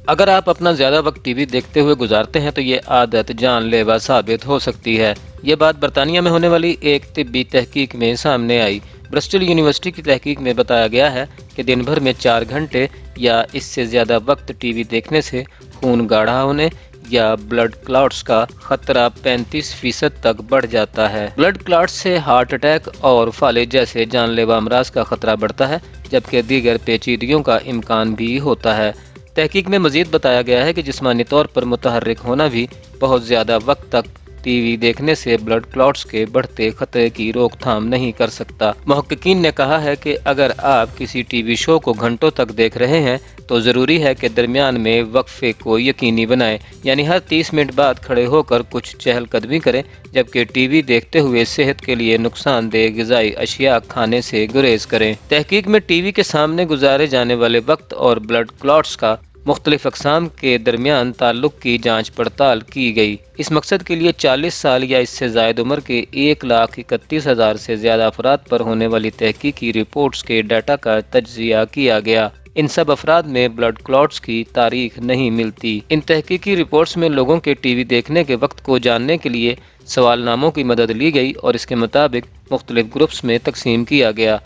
اگر آپ اپنا زیادہ وقت ٹی وی دیکھتے ہوئے گزارتے ہیں تو یہ عادت جان لیوا ثابت ہو سکتی ہے۔ یہ بات برطانیہ میں ہونے والی ایک طبی تحقیق میں سامنے آئی۔ برسٹل یونیورسٹی کی تحقیق میں بتایا گیا ہے کہ دن بھر میں 4 گھنٹے یا اس سے زیادہ وقت ٹی وی دیکھنے سے خون گاڑھا ہونے یا بلڈ کلاٹس کا خطرہ 35% تک بڑھ جاتا ہے۔ بلڈ کلاٹس سے ہارٹ اٹیک اور فالج جیسے جان لیوا امراض کا خطرہ بڑھتا ہے، جبکہ دیگر پیچیدگیوں کا امکان بھی ہوتا ہے۔ تحقیق میں مزید بتایا گیا ہے کہ جسمانی طور پر متحرک ہونا بھی بہت زیادہ وقت تک ٹی وی دیکھنے سے بلڈ کلاٹس کے بڑھتے خطرے کی روک تھام نہیں کر سکتا۔ محققین نے کہا ہے کہ اگر آپ کسی ٹی وی شو کو گھنٹوں تک دیکھ رہے ہیں تو ضروری ہے کہ درمیان میں وقفے کو یقینی بنائیں، یعنی ہر 30 منٹ بعد کھڑے ہو کر کچھ چہل قدمی کریں، جبکہ ٹی وی دیکھتے ہوئے صحت کے لیے نقصان دہ غذائی اشیاء کھانے سے گریز کریں۔ تحقیق میں ٹی وی کے سامنے گزارے جانے والے وقت اور بلڈ کلاٹس کا مختلف اقسام کے درمیان تعلق کی جانچ پڑتال کی گئی۔ اس مقصد کے لیے 40 سال یا اس سے زائد عمر کے 1,31,000 سے زیادہ افراد پر ہونے والی تحقیقی رپورٹس کے ڈیٹا کا تجزیہ کیا گیا۔ ان سب افراد میں بلڈ کلاٹس کی تاریخ نہیں ملتی۔ ان تحقیقی رپورٹس میں لوگوں کے ٹی وی دیکھنے کے وقت کو جاننے کے لیے سوال ناموں کی مدد لی گئی اور اس کے مطابق مختلف گروپس میں تقسیم کیا گیا،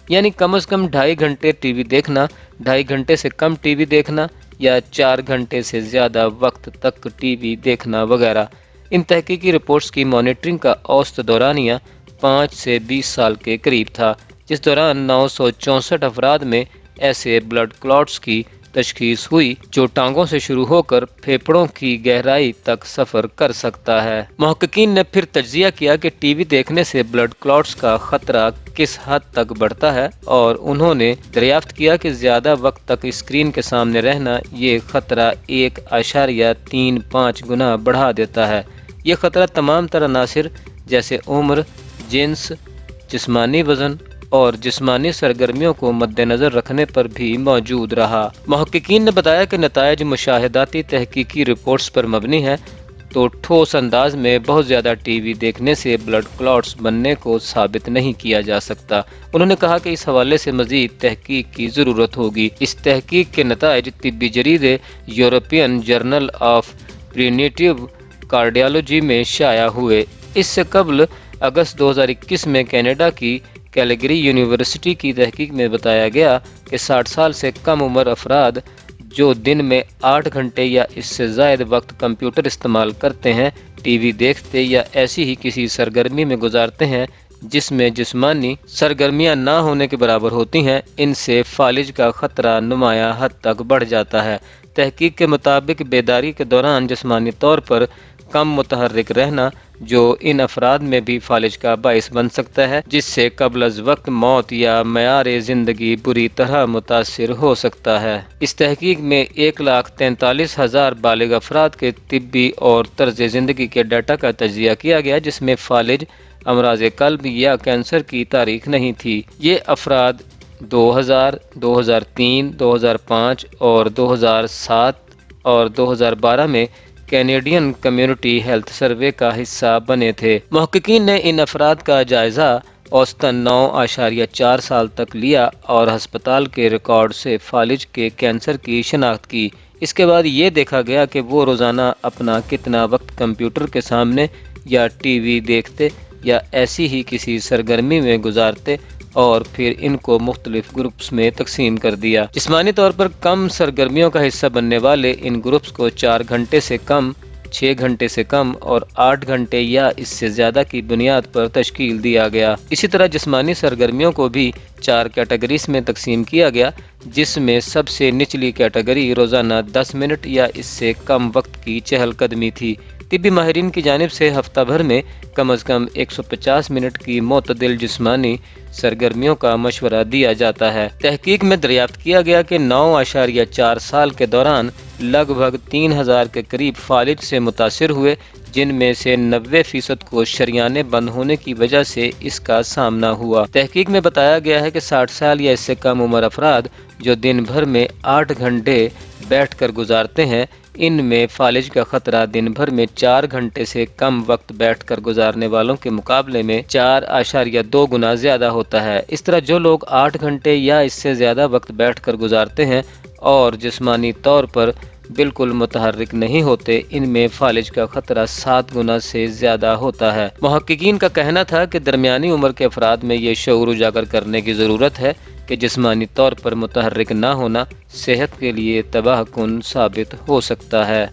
یعنی کم از کم 2.5 گھنٹے ٹی وی دیکھنا، 2.5 گھنٹے سے کم ٹی وی دیکھنا یا 4 گھنٹے سے زیادہ وقت تک ٹی وی دیکھنا وغیرہ۔ ان تحقیقی رپورٹس کی مانیٹرنگ کا اوسط دورانیہ 5 سے 20 سال کے قریب تھا، جس دوران 964 افراد میں ایسے بلڈ کلاٹس کی تشخیص ہوئی جو ٹانگوں سے شروع ہو کر پھیپھڑوں کی گہرائی تک سفر کر سکتا ہے۔ محققین نے پھر تجزیہ کیا کہ ٹی وی دیکھنے سے بلڈ کلاٹس کا خطرہ کس حد تک بڑھتا ہے، اور انہوں نے دریافت کیا کہ زیادہ وقت تک اسکرین کے سامنے رہنا یہ خطرہ 1.35 گنا بڑھا دیتا ہے۔ یہ خطرہ تمام تر عناصر جیسے عمر، جنس، جسمانی وزن اور جسمانی سرگرمیوں کو مد نظر رکھنے پر بھی موجود رہا۔ محققین نے بتایا کہ نتائج مشاہداتی تحقیقی رپورٹس پر مبنی ہے، تو ٹھوس انداز میں بہت زیادہ ٹی وی دیکھنے سے بلڈ کلاٹس بننے کو ثابت نہیں کیا جا سکتا۔ انہوں نے کہا کہ اس حوالے سے مزید تحقیق کی ضرورت ہوگی۔ اس تحقیق کے نتائج طبی جریدے یورپین جرنل آف پریونیٹیو کارڈیالوجی میں شائع ہوئے۔ اس سے قبل اگست 2021 میں کینیڈا کی کیلگری یونیورسٹی کی تحقیق میں بتایا گیا کہ 60 سال سے کم عمر افراد جو دن میں 8 گھنٹے یا اس سے زائد وقت کمپیوٹر استعمال کرتے ہیں، ٹی وی دیکھتے یا ایسی ہی کسی سرگرمی میں گزارتے ہیں جس میں جسمانی سرگرمیاں نہ ہونے کے برابر ہوتی ہیں، ان سے فالج کا خطرہ نمایاں حد تک بڑھ جاتا ہے۔ تحقیق کے مطابق بیداری کے دوران جسمانی طور پر کم متحرک رہنا جو ان افراد میں بھی فالج کا باعث بن سکتا ہے، جس سے قبل از وقت موت یا معیار زندگی بری طرح متاثر ہو سکتا ہے۔ اس تحقیق میں 1,43,000 بالغ افراد کے طبی اور طرز زندگی کے ڈیٹا کا تجزیہ کیا گیا، جس میں فالج، امراض قلب یا کینسر کی تاریخ نہیں تھی۔ یہ افراد 2000، 2003، 2005 اور 2007 اور 2012 میں کینیڈین کمیونٹی ہیلتھ سروے کا حصہ بنے تھے۔ محققین نے ان افراد کا جائزہ اوسطاً 9.4 سال تک لیا اور ہسپتال کے ریکارڈ سے فالج کے کینسر کی شناخت کی۔ اس کے بعد یہ دیکھا گیا کہ وہ روزانہ اپنا کتنا وقت کمپیوٹر کے سامنے یا ٹی وی دیکھتے یا ایسی ہی کسی سرگرمی میں گزارتے، اور پھر ان کو مختلف گروپس میں تقسیم کر دیا۔ جسمانی طور پر کم سرگرمیوں کا حصہ بننے والے ان گروپس کو 4 گھنٹے سے کم، 6 گھنٹے سے کم اور 8 گھنٹے یا اس سے زیادہ کی بنیاد پر تشکیل دیا گیا۔ اسی طرح جسمانی سرگرمیوں کو بھی 4 کیٹیگریز میں تقسیم کیا گیا، جس میں سب سے نچلی کیٹیگری روزانہ 10 منٹ یا اس سے کم وقت کی چہل قدمی تھی۔ طبی ماہرین کی جانب سے ہفتہ بھر میں کم از کم 150 منٹ کی معتدل جسمانی سرگرمیوں کا مشورہ دیا جاتا ہے۔ تحقیق میں دریافت کیا گیا کہ 9.4 سال کے دوران لگ بھگ 3000 کے قریب فالج سے متاثر ہوئے، جن میں سے 90% کو شریانیں بند ہونے کی وجہ سے اس کا سامنا ہوا۔ تحقیق میں بتایا گیا ہے کہ 60 سال یا اس سے کم عمر افراد جو دن بھر میں 8 گھنٹے بیٹھ کر گزارتے ہیں، ان میں فالج کا خطرہ دن بھر میں 4 گھنٹے سے کم وقت بیٹھ کر گزارنے والوں کے مقابلے میں 4.2 گنا زیادہ ہوتا ہے۔ اس طرح جو لوگ 8 گھنٹے یا اس سے زیادہ وقت بیٹھ کر گزارتے ہیں اور جسمانی طور پر بالکل متحرک نہیں ہوتے، ان میں فالج کا خطرہ 7 گنا سے زیادہ ہوتا ہے۔ محققین کا کہنا تھا کہ درمیانی عمر کے افراد میں یہ شعور اجاگر کرنے کی ضرورت ہے کہ جسمانی طور پر متحرک نہ ہونا صحت کے لیے تباہ کن ثابت ہو سکتا ہے۔